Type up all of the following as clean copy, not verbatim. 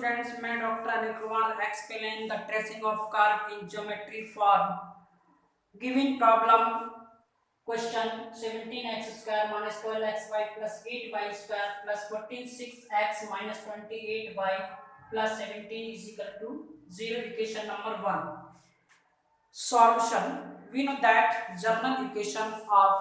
students, मैं Dr. Anil Kumar explain the tracing of curve in geometry form. Given problem question 17x square minus 12xy plus 8y square plus 14 6x minus 28y plus 17 is equal to 0. Equation number 1. Solution. We know that general equation of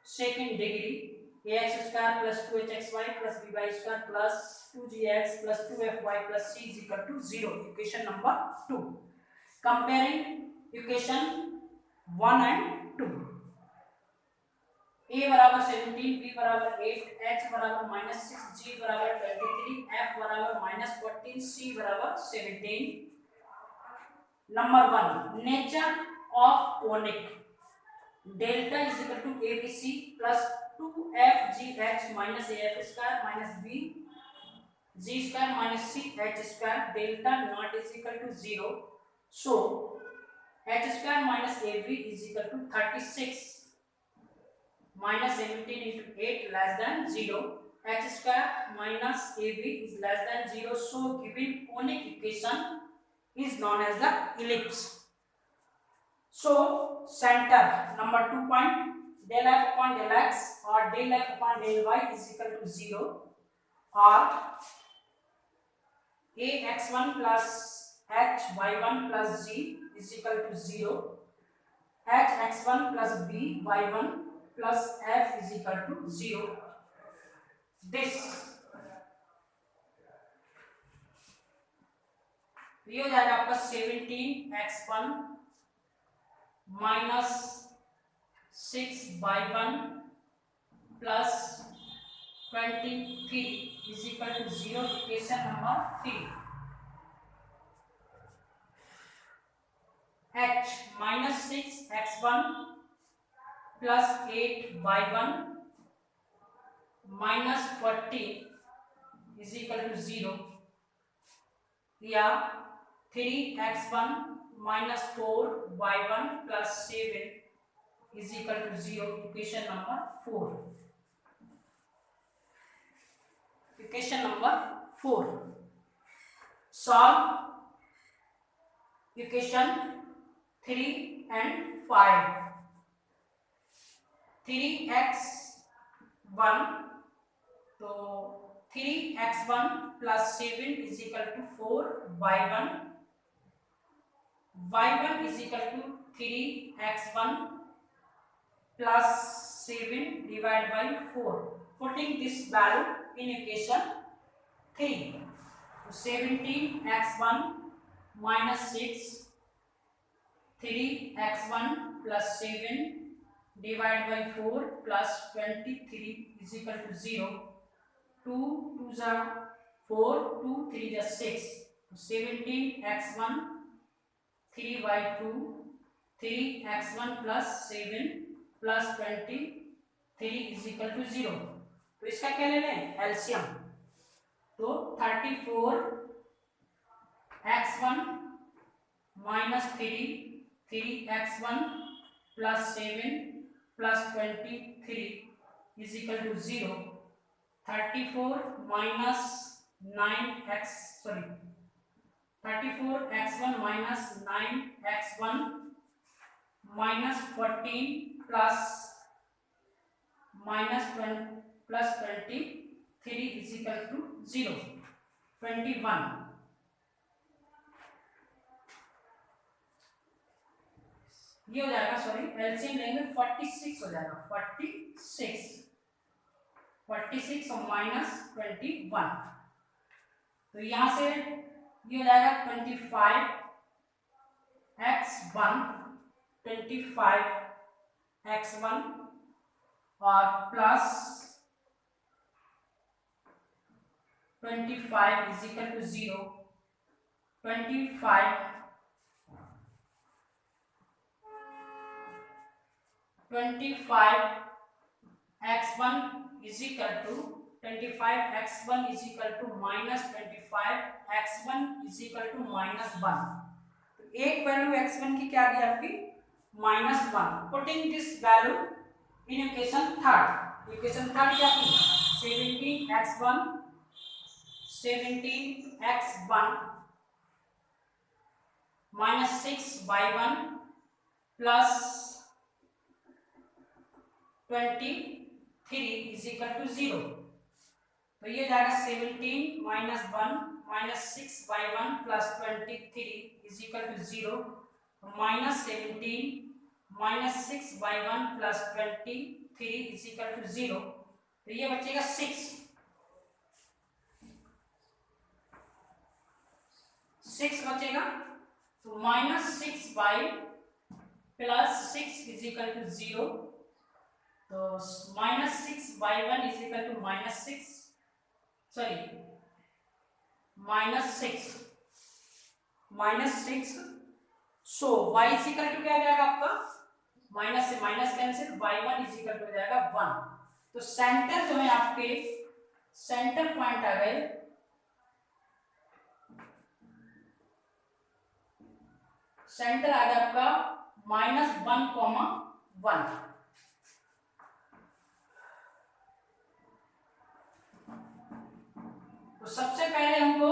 second degree ax square plus 2hxy plus by square plus 2gx plus 2fy plus c is equal to 0. Equation number 2. Comparing equation 1 and 2. a बराबर 17, b बराबर 8, h बराबर -6, g बराबर 23, f बराबर -14, c बराबर 17. Number 1. Nature of conic. Delta is equal to abc plus 2fgh minus af square minus b g square minus c h square. Delta not is equal to 0. So h square minus ab is equal to 36 minus 17 into 8 less than 0. H square minus ab is less than 0. So given conic equation is known as the ellipse. So center number 2 point, del f upon del x or del f upon del y is equal to 0, or ax1 plus hy1 plus g is equal to 0, hx1 plus by1 plus f is equal to 0. This ये हो जाएगा आपका 17x1 minus 6/1 plus 23 is equal to 0. Equation number 3. h minus 6x1 plus 8/1 minus 40 is equal to 0. या 3x1 minus 4/1 plus 7 is equal to 0. Equation number 4. Equation number 4. Solve equation 3 and 5. 3x1 तो 3x1 plus 7 is equal to 4/1. y1 is equal to 3x1 plus 7 divided by 4. Putting this value in equation 3. So 17x1 minus 6, 3x1 plus 7 divided by 4 plus 23 is equal to 0. 2 2s are 4, 2 3 is 6. 17x1 3/2, 3x1 plus 7 plus 23 is equal to 0. तो इसका क्या ले लें LCM. तो 34x1 minus 3, 3x1 plus 7 plus 23 is equal to 0. 34 minus 34x1 minus 9x1 minus 14 plus minus 20 plus 23 is equal to 0. 21. ये हो जाएगा, sorry LCM लेंगे 46 हो जाएगा. 46 और माइनस 21. तो यहां से ये हो जाएगा 25x1 और plus 25 is equal to 0. 25x1 is equal to 25x1 is equal to minus 25x1 is equal to minus 1. तो एक वैल्यू x1 की क्या आ गई आपकी -1. Putting this value in equation third. Equation third क्या थी 17x1 17x1 minus 6y1 plus 23 is equal to 0। तो ये जाएगा 17 minus 1 minus 6y1 plus 23 is equal to 0। Minus 17 minus 6y1 plus 23 is equal to 0। तो ये बचेगा 6 बचेगा। तो minus 6y plus 6 is equal to 0। तो minus 6y1 is equal to minus 6, sorry minus 6। So y is equal to क्या आ जाएगा आपका, माइनस से minus cancel, y1 is equal to हो जाएगा 1। तो सेंटर जो है आपके सेंटर पॉइंट आ गए सेंटर आ गया आपका -1,1। तो सबसे पहले हमको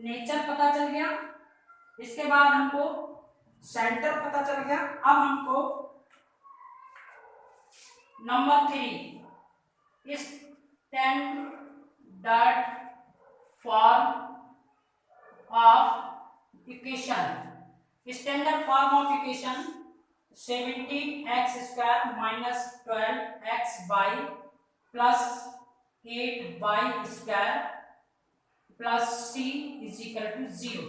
नेचर पता चल गया, इसके बाद हमको सेंटर पता चल गया। अब हमको number 3 standard form of equation. Standard form of equation 17x² minus 12xy plus 8y² plus c is equal to 0।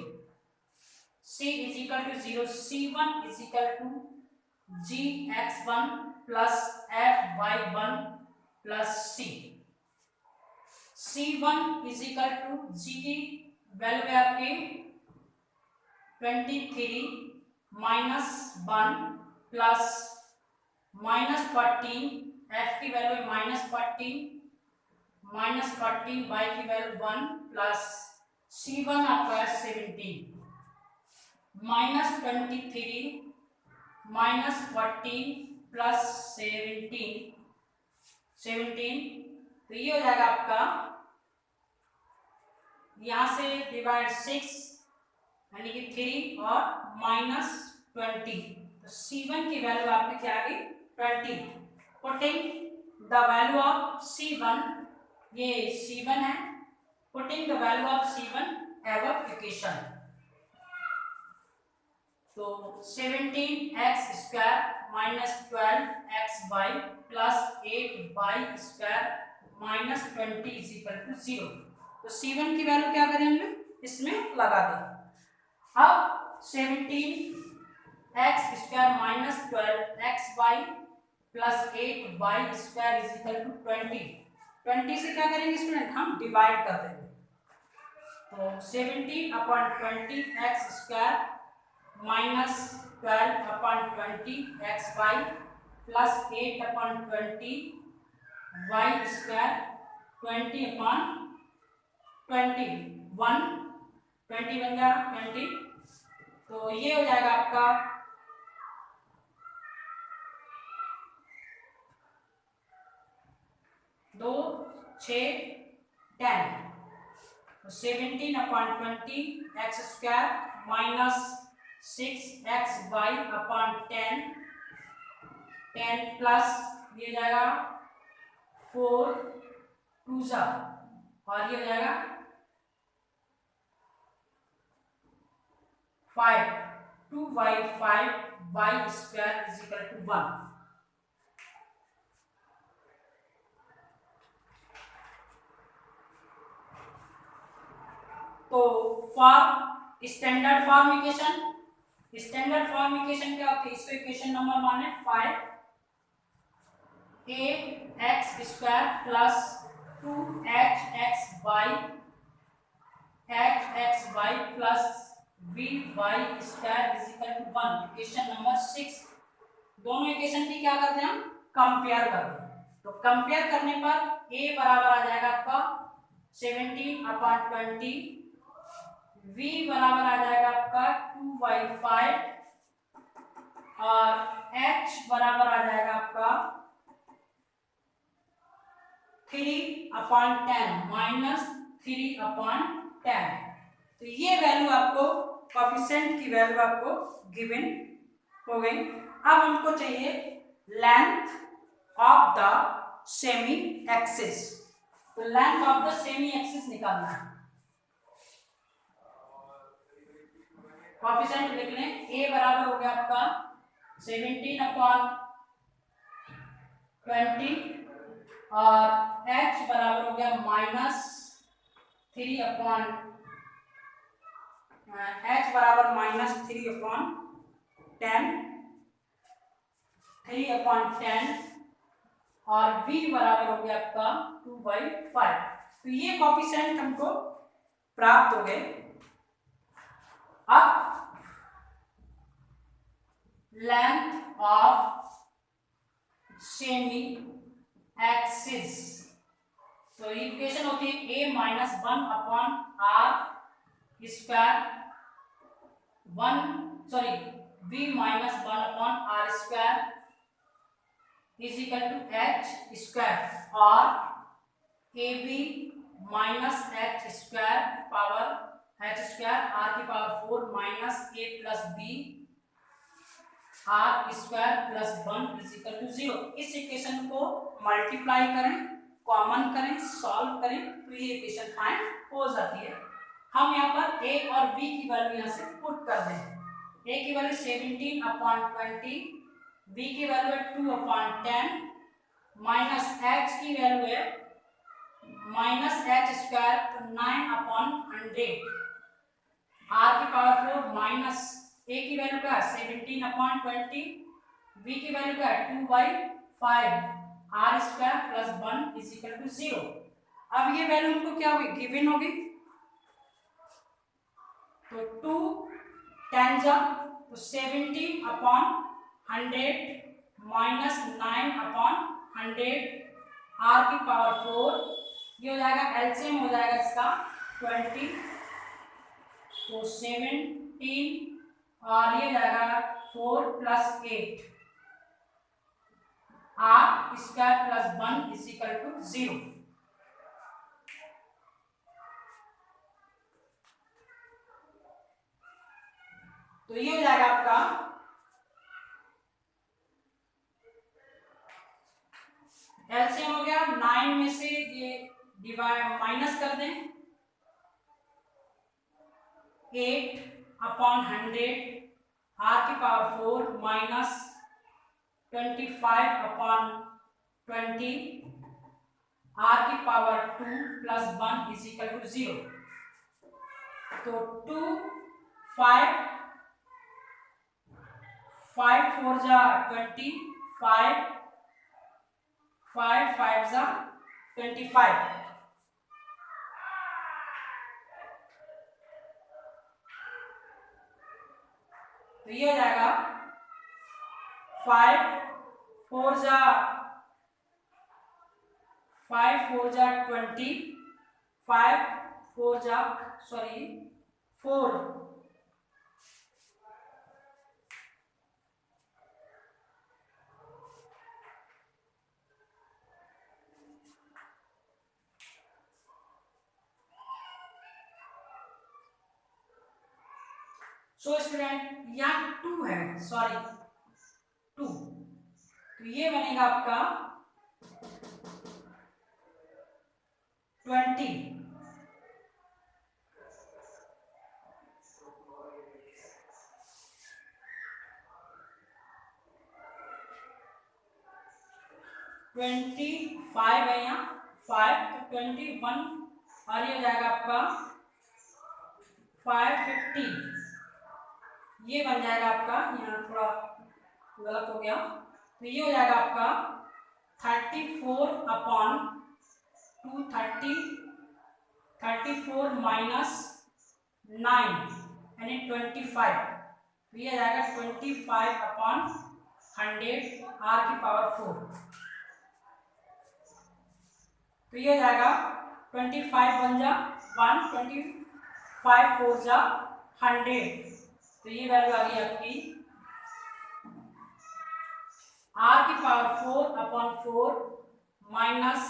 c is equal to 0। c1 is equal to gx1 plus fy1 plus c। c1 is equal to g की value है आपकी 23 minus 1 plus minus 14, f की value minus 14 minus 14, y की value 1 plus c1 आपका है 17 minus 23 minus 14 plus 17। तो ये हो जाएगा आपका, यहां से डिवाइड 6 यानी कि 3 और माइनस 20। तो c1 की वैल्यू आपकी क्या आ गई 20। Putting the value of c1, ये c1 है, putting the value of c1 एवं इक्वेशन। तो 17x² minus 12xy plus 8y² minus 20 is equal to 0। तो c1 की वैल्यू क्या करें हम लोग, इसमें लगा दें। अब 17x² minus 12xy plus 8y² is equal to 20 से क्या करेंगे स्टूडेंट, हम डिवाइड कर देंगे। तो 17/20x² minus 12/20xy plus 8/20y² 20/21 20 बन गया 20। तो ये हो जाएगा आपका 2 6 10। तो 17/20x² माइनस 6xy/10 10 प्लस ये जाएगा 4 2 जा, और ये हो जाएगा 5 2y 5y² is equal to 1। तो for standard form equation, standard form equation क्या होती है, इसको इक्वेशन नंबर माने 5ax² plus 2hxy plus vy² is equal to 1। Equation number 6। दोनों इक्वेशन की क्या करते हैं हम, कंपेयर करते हैं। तो कंपेयर करने पर a बराबर आ जाएगा आपका 17/20, v बराबर आ जाएगा आपका 2y5 और h बराबर आ जाएगा आपका 3/10 माइनस 3/10। तो ये वैल्यू आपको कोफिशिएंट की वैल्यू आपको गिवन हो गई। अब हमको चाहिए length of the semi axis. तो length of the semi axis निकालना है। कोफिशिएंट लिख लें। a बराबर हो गया आपका 17/20 और h बराबर हो गया h बराबर -3/10 और v बराबर हो गया आपका 2/5। तो ये कोफिशिएंट हमको प्राप्त हो गए। अब लेंथ ऑफ सेमी एक्सिस, तो इक्वेशन होती है a - 1/r square v - 1/r square is equal to h square और ab minus h square power h square r की power 4 minus a plus b r square plus 1 is equal to 0। इस equation को multiply करें, common करें, solve करें तो ये equation find हो जाती है। हम यहाँ पर a और b की वैल्यू यहाँ से पुट कर दें। a की वैल्यू 17/20, b की वैल्यू है 2/10 माइनस h की वैल्यू है माइनस h स्क्वायर तो 9/100 r की पावर 4 माइनस a की वैल्यू क्या है 17/20, b की वैल्यू क्या है 2/5 r square plus 1 is equal to 0। अब ये वैल्यू हमको क्या होगी गिवन होगी। तो 2 10 जा तो 70/100 माइनस 9/100 r की पावर 4, ये हो जाएगा एलसीएम हो जाएगा इसका 20 तो 17 और ये हो जाएगा 4 + 8 r square plus 1 is equal to 0। तो ये हो जाएगा आपका एलसीएम हो गया 9 में से ये डिवाइड माइनस कर दें 8/100 r की पावर 4 माइनस 25/20 r की power 2 plus 1 is equal to 0। तो 2 5 4 जा 25 5 5 जा 25 तो ये हो जाएगा 5 4 जा 20 5 4 जा 4 सो स्टूडेंट यहाँ 2 है 2 तो ये बनेगा आपका 20 25 है यहाँ 5 तो 21 और ये हो जाएगा आपका 550 ये बन जाएगा आपका यहाँ थोड़ा गलत हो गया तो ये हो जाएगा आपका 34 माइनस 9 यानी 25 तो ये आ जाएगा 25/100 r की पावर 4 तो ये हो जाएगा 25 बन जा 125 4 जा 100 तो ये वैल्यू आ गई आपकी r की पावर 4/4 माइनस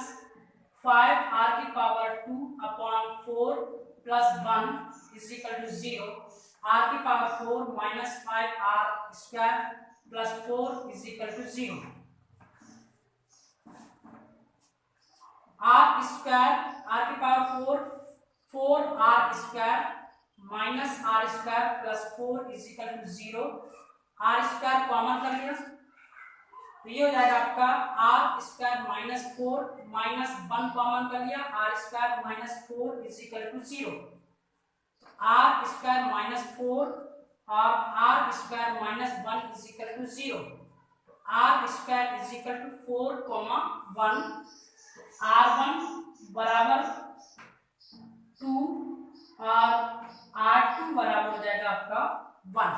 5 r की power 2 upon 4 plus 1 is equal to 0, r की power 4 minus 5 r square plus 4 is equal to 0। r square r की power 4 r square minus r square plus 4 is equal to 0, r square common कर लिया तो ये हो जाएगा आपका r square minus 4 minus 1 common कर लिया, r square minus 4 is equal to 0, r square minus 4 और r square minus 1 is equal to 0, r square is equal to 4, 1, r1 बराबर 2 और r2 बराबर हो जाएगा आपका 1।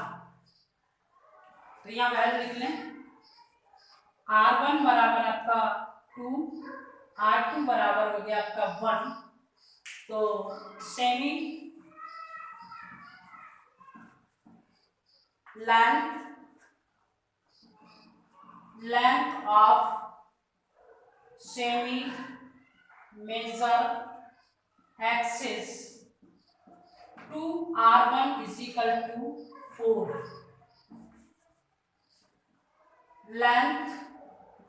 तो यहाँ वैल्यू लिख लें, r1 बराबर आपका 2, r2 बराबर हो गया आपका 1। तो semi length of semi major axis 2r1 is equal to 4, length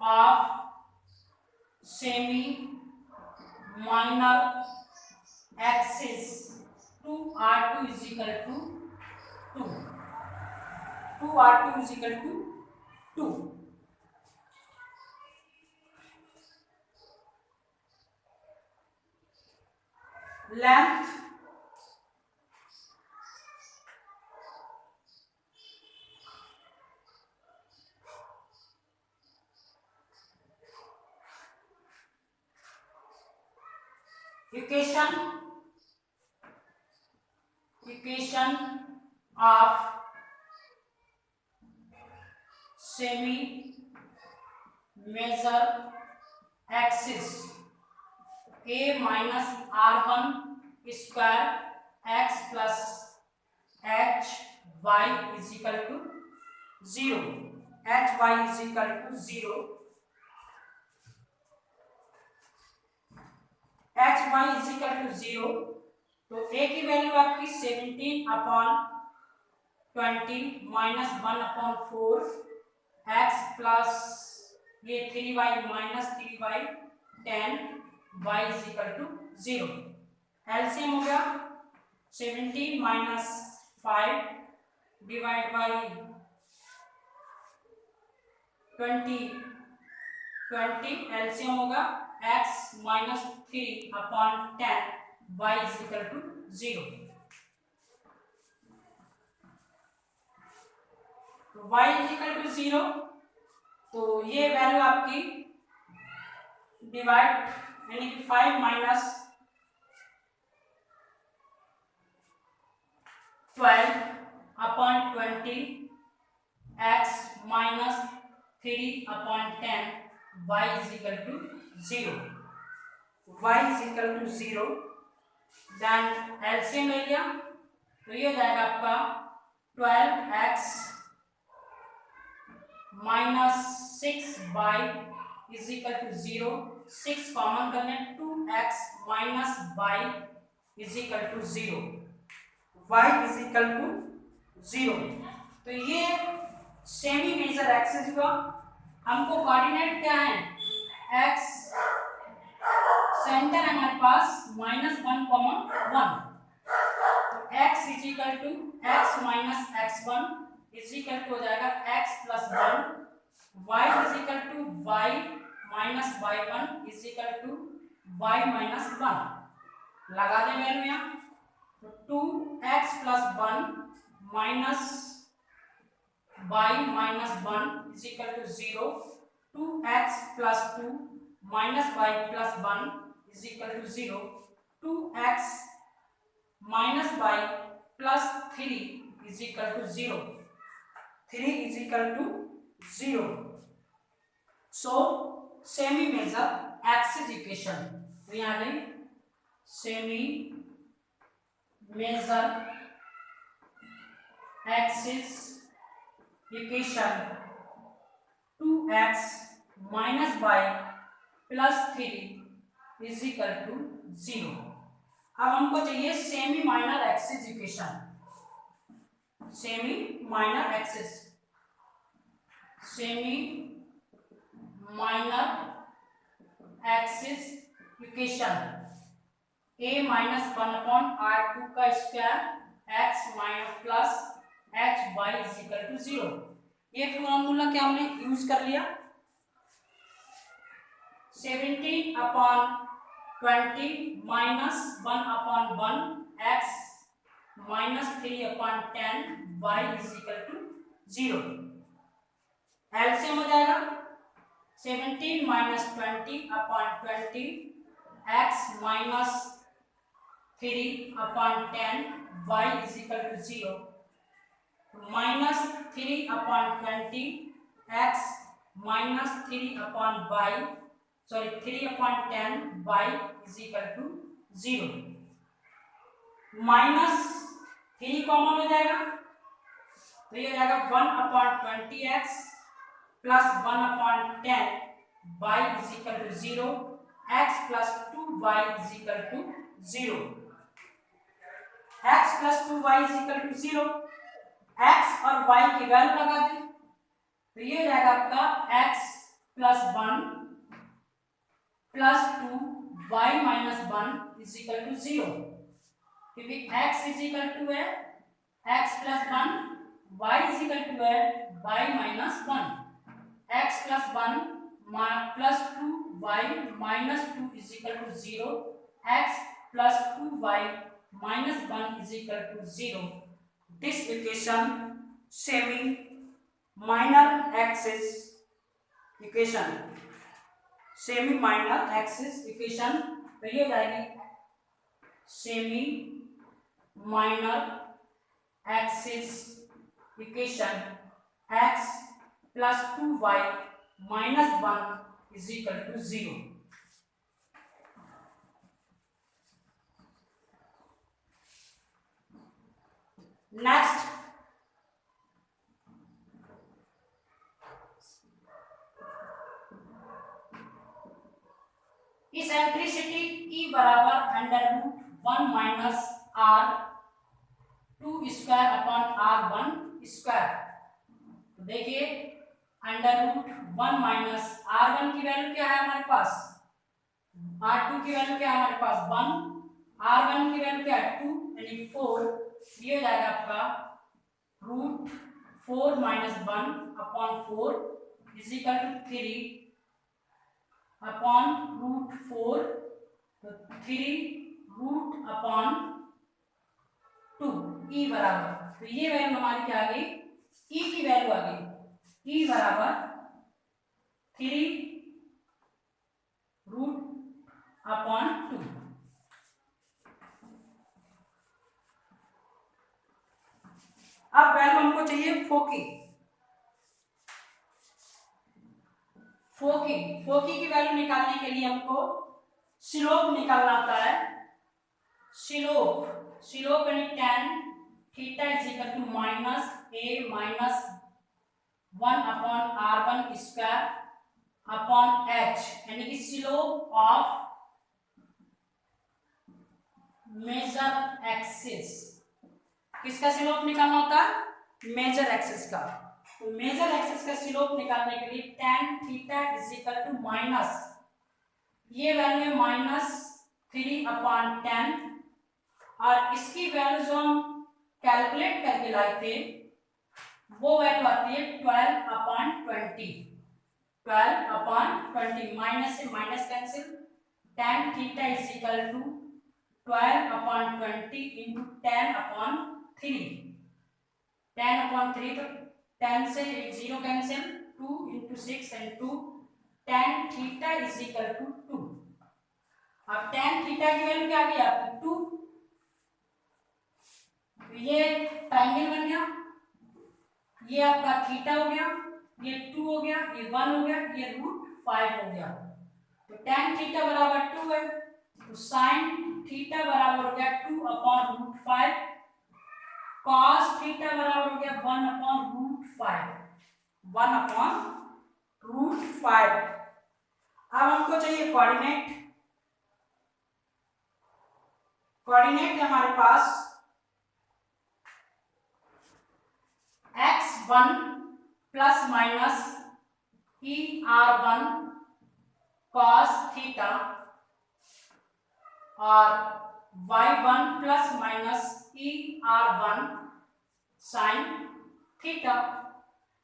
of semi minor axis 2r2 is equal to 2, 2r2 is equal to 2। length equation of semi major axis a minus r1 square x plus h y is equal to 0, h y is equal to 0, h y is equal to 0। तो a की value आपकी 17 upon 20 minus 1 upon 4 x plus ये 3y minus 3y 10 y is equal to 0। LCM हो गया 17 minus 5 divide by 20 LCM होगा x minus 3 upon 10 y is equal to 0। तो y is equal to 0, तो ये वैल्यू आपकी डिवाइड यानी कि 5 minus 12 upon 20 x minus 3 upon 10 y is equal to 0, y is equal to 0। Then LCM ले लिया तो ये हो जाएगा आपका 12x minus 6y is equal to 0, 6 common कर लें 2x minus y is equal to 0, y is equal to 0। तो ये सेमी मेजर एक्सिस हुआ। हमको कोऑर्डिनेट क्या है, x सेंटर है हमारे पास -1, तो x is equal to x minus x1 is equal to हो जाएगा x plus 1, y is equal to y minus y1 is equal to y minus 1। लगा दें वैल्यू यहाँ, तो 2x plus 1 minus y minus 1 is equal to 0, 2x plus 2 minus y plus 1 is equal to 0, 2x minus y plus 3 is equal to 0, 3 is equal to 0। So semi major axis equation, तो यहाँ नहीं semi major axis equation 2x minus y plus 3 is equal to 0। अब हमको चाहिए semi minor axis equation, semi minor axis, semi minor axis equation a minus 1/r2 का square x minus plus h y is equal to 0। ये formula क्या हमने use कर लिया, 17/20 minus 1/1 x minus 3/10 y is equal to 0। LCM हो जाएगा 17 minus 20/20 x minus 3/10 y is equal to 0, minus 3/20 x minus 3/10 y is equal to 0। Minus 3 common हो जाएगा तो ये हो जाएगा 1/20x plus 1/10 y is equal to 0, x plus 2y is equal to 0, x plus 2y is equal to 0। x और y की value लगा दें तो ये हो जाएगा आपका x plus 1 plus 2 y minus 1 is equal to 0, क्योंकि x इज इक्वल टू है x plus 1, y is equal to है y minus 1, x plus 1 plus 2y minus 2 is equal to 0, x plus 2y minus 1 is equal to 0। This equation semi minor axis equation, semi minor axis equation तो ये हो जाएगी semi minor axis equation x plus 2y minus 1 is equal to 0। Next eccentricity E बराबर √1 minus r 2 square upon r1 square. तो देखिए √1 minus r1 की value क्या है हमारे पास, r2 की वैल्यू क्या है हमारे पास 1, r1 की वैल्यू क्या है 2 यानी 4, ये हो जाएगा आपका √4 minus 1/4 is equal to 3 upon √4, तो 3√2 ई बराबर, तो ये वैल्यू हमारी क्या आ गई, ई की वैल्यू आ गई, ई बराबर 3√2। अब वैल्यू हमको चाहिए फोकी, फोकी की वैल्यू निकालने के लिए हमको स्लोप निकालना होता है, स्लोप यानी tan theta is equal to minus a minus 1/r1 square upon h, यानी कि स्लोप ऑफ मेजर एक्सिस। किसका स्लोप निकालना होता है, मेजर एक्सिस का। तो मेजर एक्सिस का स्लोप निकालने के लिए tan theta is equal to minus, ये वैल्यू है -3/10 और इसकी वैल्यू जो हम कैलकुलेट करके लाए थे वो वैल्यू आती है 12/20 माइनस से minus cancel, tan theta is equal to 12/20 into 10/3, 10/3 तो 10 से 0 cancel, 2 into 6 and 2, tan theta is equal to 2। अब tan थीटा की वैल्यू क्या आ गई आपकी 2, तो ये ट्रायंगल बन गया, ये आपका थीटा हो गया, ये 2 हो गया, ये 1 हो गया, ये √5 हो गया। तो tan थीटा बराबर 2 है, तो sin थीटा बराबर हो गया 2/√5, cos थीटा बराबर हो गया 1/√5। अब हमको चाहिए कोऑर्डिनेट, कोऑर्डिनेट है हमारे पास x1 plus minus ER1 cos theta और y1 plus minus ER1 sine theta.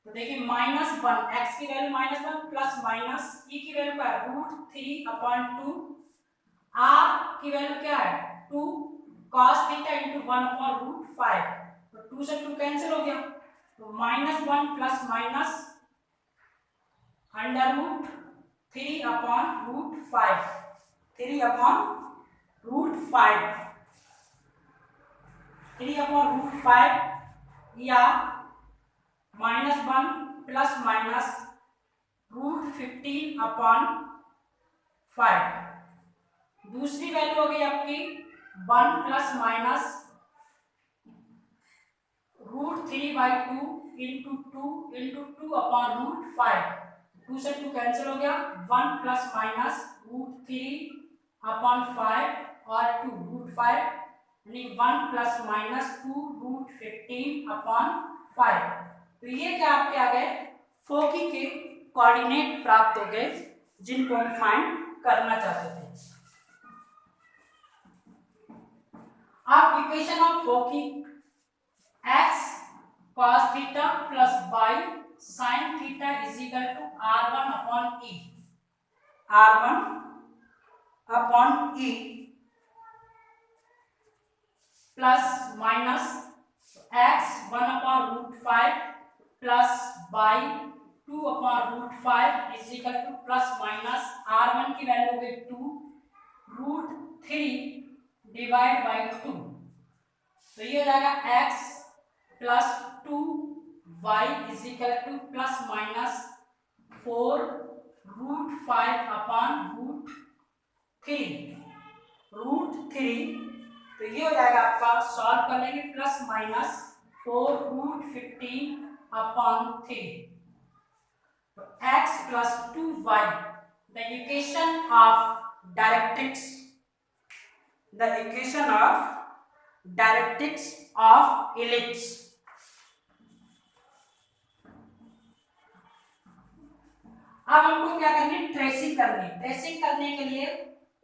तो देखिए -1 x की वैल्यू -1 प्लस माइनस e की वैल्यू क्या है √3/2 r की वैल्यू क्या है 2 cos थीटा इंटू 1/√5। तो 2 से 2 कैंसिल हो गया, तो -1 प्लस माइनस √3/√5 3/√5 या -1 प्लस माइनस √15/5। दूसरी वैल्यू हो गई आपकी 1 प्लस माइनस √3/2 इंटू 2/2/5। 2 से 2 कैंसिल हो गया, 1 प्लस माइनस √3/5 और 2√5 यानी 1 प्लस माइनस 2√15/5। तो ये क्या आपके आ गए फोकी के कोऑर्डिनेट प्राप्त हो गए जिनको हम फाइंड करना चाहते थे। अब equation of foci x cos theta plus y sin theta is equal to r1/e plus minus x 1/√5 plus y 2/√5 is equal to plus minus r1 की वैल्यू हो गई 2√3 डिवाइड बाई 2। तो ये हो जाएगा x plus 2y is equal to plus minus 4√5/√3। तो ये हो जाएगा आपका, सॉल्व कर लेंगे, प्लस माइनस 4√15/3। तो x plus 2y the equation of directrix of ellipse. अब हमको क्या करनी है, ट्रेसिंग करनी है। ट्रेसिंग करने के लिए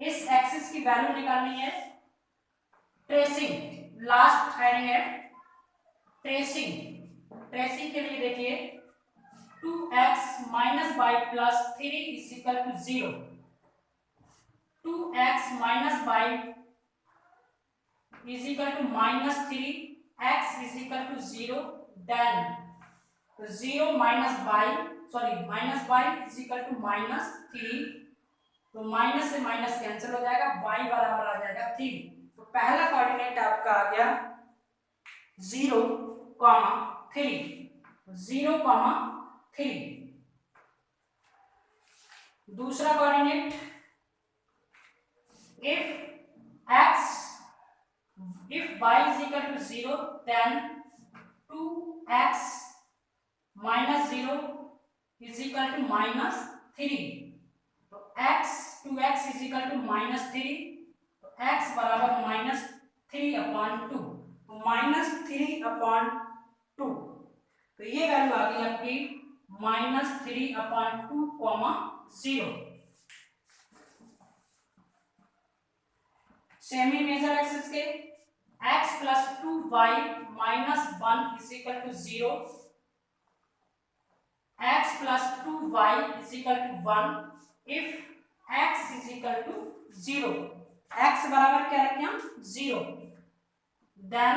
इस एक्सिस की वैल्यू निकालनी है। ट्रेसिंग लास्ट हेडिंग है ट्रेसिंग के लिए देखिए 2x minus y plus 3 is equal to 0। 2x minus y is equal to -3, x is equal to 0, then 0 minus y is equal to -3। तो माइनस से माइनस कैंसिल हो जाएगा, y बराबर आ जाएगा 3। तो पहला कोऑर्डिनेट आपका आ गया 0,3 0,3। दूसरा coordinate if y is equal to 0 then 2x minus 0 is equal to -3। तो 2x is equal to -3, तो x बराबर -3/2, तो -3/2। तो ये वैल्यू आ गई आपकी -3/2, 0। सेमी मेजर एक्सिस के x plus 2y minus 1 is equal to 0, x plus 2y is equal to 1 if x is equal to 0। x बराबर क्या रखें हम 0, then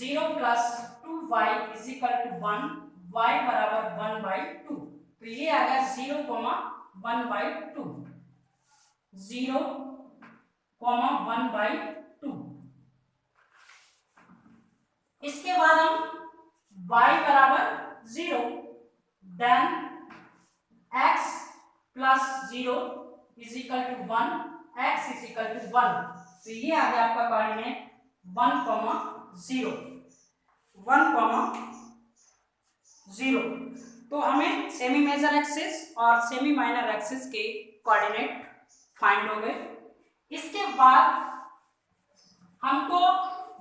0 plus 2y is equal to 1, y बराबर 1/2। तो ये आ गया 0,1/2, 0,1/2। इसके बाद हम y बराबर 0, then x plus 0 is equal to 1, x is equal to 1। तो ये आ गया आपका कोऑर्डिनेट 1,0, 1,0। तो हमें सेमी मेजर एक्सिस और सेमी माइनर एक्सिस के कोऑर्डिनेट फाइंड हो गए। इसके बाद हमको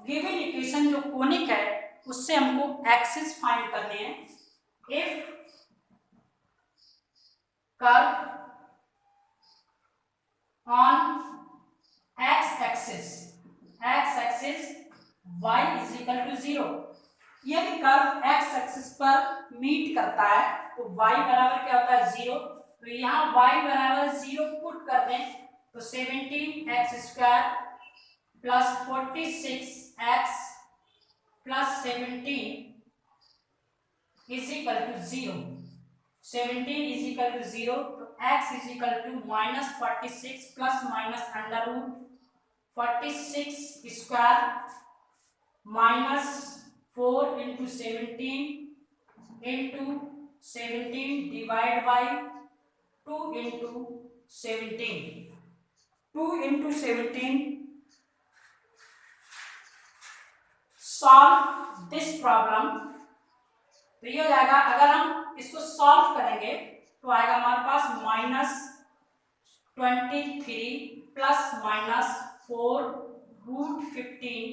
गिवन इक्वेशन जो कोनिक है उससे हमको एक्सिस फाइंड करने हैं। If curve on x axis y is equal to 0, यदि कर्व एक्स एक्सिस पर मीट करता है तो y बराबर क्या होता है 0, तो यहाँ y बराबर 0 पुट कर दें तो 17x² plus 46x plus 17 is equal to 0, 17 is equal to 0, तो x is equal to -46 plus minus under root 46 square minus 4 into 17 divide by 2 into 17 solve this problem. तो ये हो जाएगा, अगर हम इसको सॉल्व करेंगे तो आएगा हमारे पास -23 plus minus 4 root 15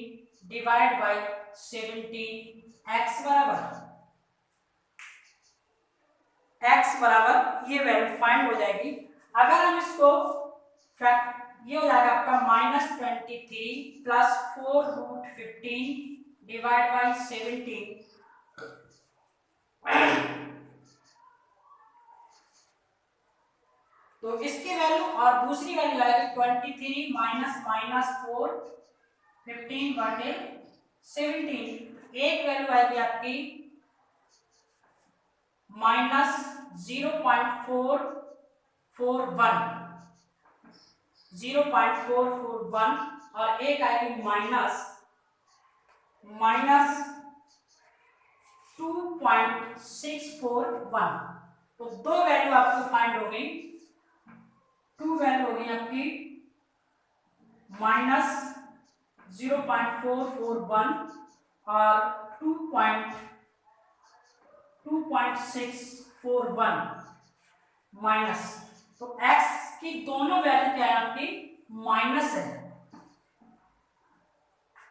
divide by 17 x बराबर ये वैल्यू फाइंड हो जाएगी। अगर हम इसको ये हो जाएगा आपका -23 प्लस 4 रूट 15 डिवाइड बाई 17, तो इसकी वैल्यू और दूसरी वैल्यू आएगी 23 माइनस 4 15 बटे 17, एक वैल्यू आएगी आपकी -0.441 और एक आएगी -2.641। तो दो वैल्यू आपको फाइंड हो गई, टू वैल्यू हो गई आपकी -0.441 और 2.641 माइनस, तो x की दोनों वैल्यू क्या है आपकी माइनस है।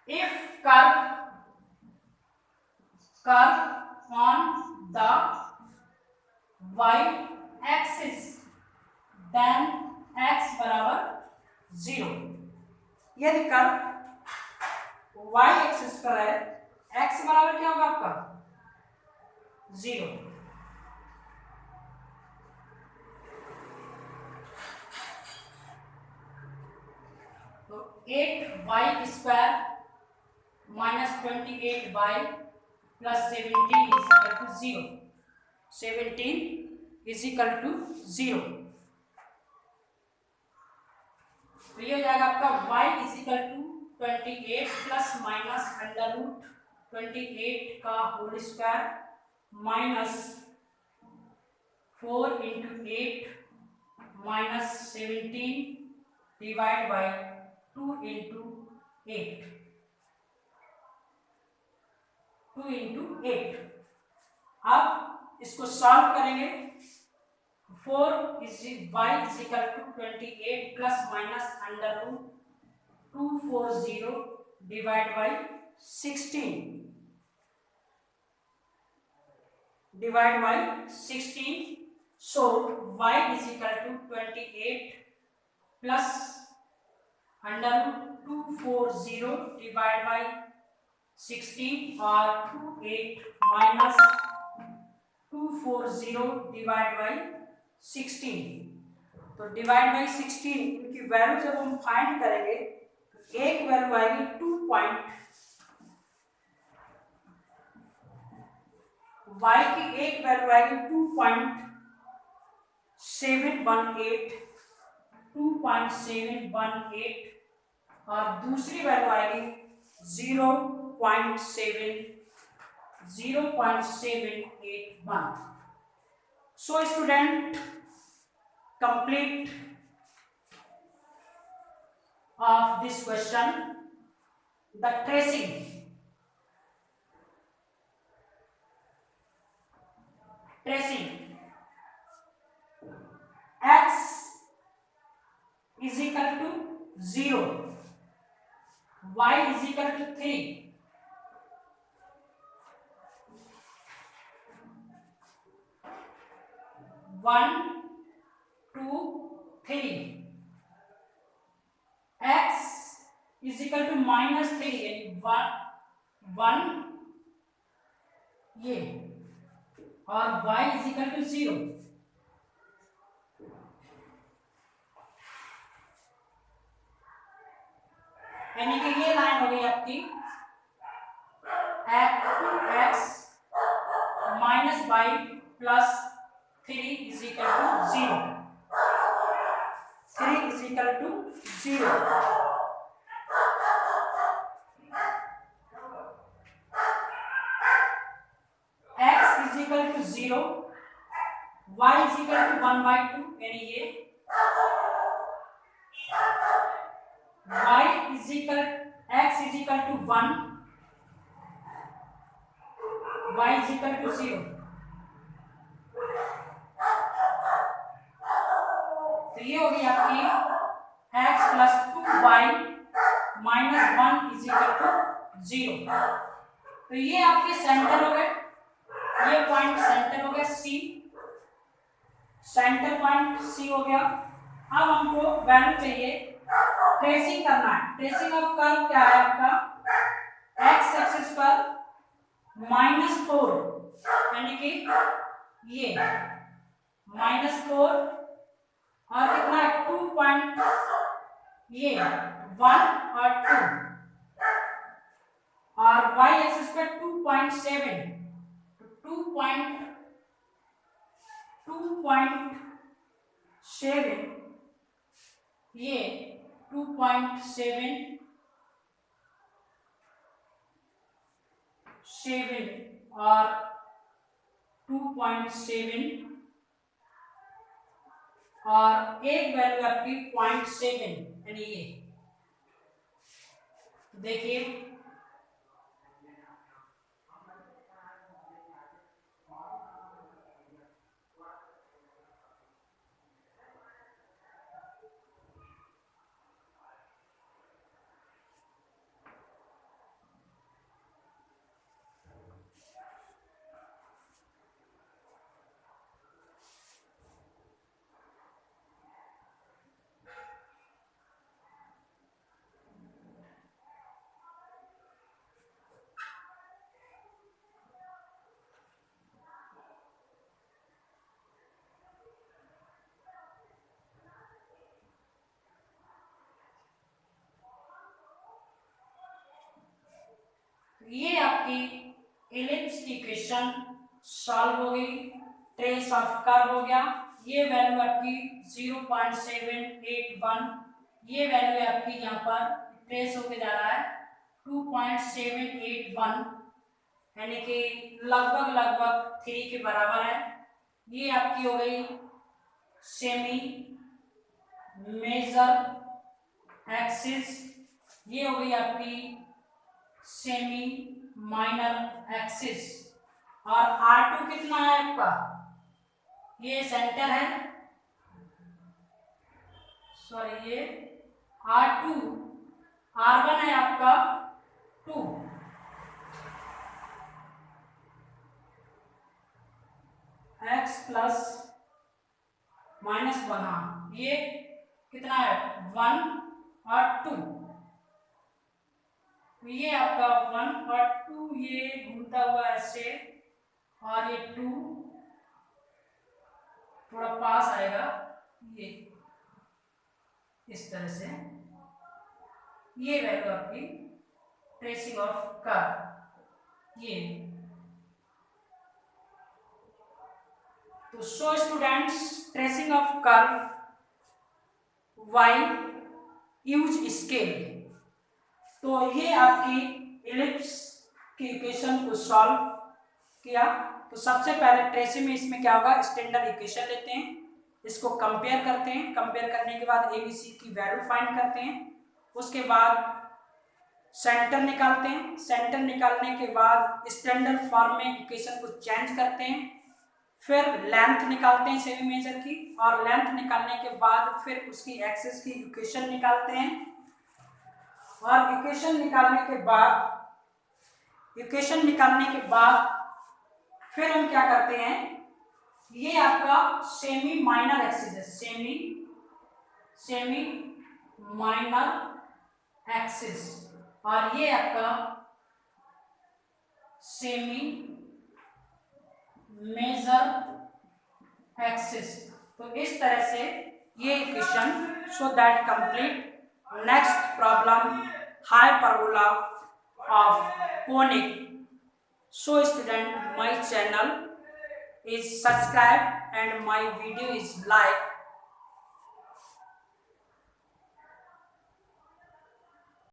If curve on the y axis then x बराबर 0, यदि कर्व y एक्सिस पर है x बराबर क्या होगा आपका 0। तो 8y² minus 28y plus 17 is equal to 0, 17 is equal to 0। तो ये हो जाएगा आपका y is equal to 28 plus minus under root 28 का whole square minus 4 into 8 minus 17 divide by 2 into 8। अब इसको सॉल्व करेंगे, 4 is y is equal to 28 plus minus under root 240 divide by 16 so y is equal to 28 plus under root 240 divided by 16 और 28 minus 240 divided by 16, तो divide by 16 इनकी value जब हम find करेंगे तो एक वैल्यू आएगी 2 पॉइंट, y की एक वैल्यू आएगी 2.718 और दूसरी वैल्यू आएगी 0.781। So student, complete of this question, the tracing x is equal to 0, y is equal to 3, one two three, x is equal to -3, one ये, और y इज इक्वल टू 0। यानी कि ये लाइन हो गई आपकी x minus y plus 3 is equal to 0, 3 is equal to 0। x is equal to 0, y is equal to 1/2, यानी ये y is equal, x is equal to 1, y is equal to 0। तो ये हो गई आपकी x plus 2y minus 1 is equal to 0। तो ये आपके सेंटर हो गए, ये पॉइंट सेंटर हो गया C, सेंटर पॉइंट C हो गया। अब हमको वैल्यू चाहिए, ट्रेसिंग करना है। ट्रेसिंग ऑफ कर्व क्या है आपका, x एक्सिस पर -4, यानी कि ये -4 और कितना है 2 पॉइंट, ये 1 और 2, और y एक्सिस पर 2.7, 2.7, ये 2.7 और 2.7 और एक वैल्यू आपकी 0.7, यानी ये देखिए ये आपकी एलिप्स की इक्वेशन सॉल्व हो गई, ट्रेस ऑफ कर्व हो गया। ये वैल्यू आपकी 0.781, ये वैल्यू आपकी यहाँ पर ट्रेस होके जा रहा है 2.781, यानी कि लगभग 3 के बराबर है। ये आपकी हो गई सेमी मेजर एक्सिस, ये हो गई आपकी सेमी माइनर एक्सिस, और R2 कितना है आपका, ये सेंटर है, सॉरी ये R2, R1 है आपका 2, x प्लस -1, हाँ ये कितना है 1 और 2, ये आपका 1 और 2 ये घूमता हुआ ऐसे, और ये 2 थोड़ा पास आएगा, ये इस तरह से, ये वैल्यू आपकी ट्रेसिंग ऑफ कर्व। ये तो so students, tracing of curve y use scale. तो ये आपकी इलिप्स की इक्वेशन को सॉल्व किया। तो सबसे पहले ट्रेसिंग में इसमें क्या होगा, स्टैंडर्ड इक्वेशन लेते हैं, इसको कंपेयर करते हैं, कंपेयर करने के बाद ABC की वैल्यू फाइंड करते हैं, उसके बाद सेंटर निकालते हैं, सेंटर निकालने के बाद स्टैंडर्ड फॉर्म में इक्वेशन को चेंज करते हैं, फिर लेंथ निकालते हैं सेमी मेजर की, और लेंथ निकालने के बाद फिर उसकी एक्सिस की इक्वेशन निकालते हैं, और इक्वेशन निकालने के बाद फिर हम क्या करते हैं, ये आपका सेमी माइनर एक्सिस है, सेमी माइनर एक्सिस, और ये आपका सेमी मेजर एक्सिस। तो इस तरह से ये equation so that complete. Next problem hyperbola of conic. So student, my channel is subscribed and my video is like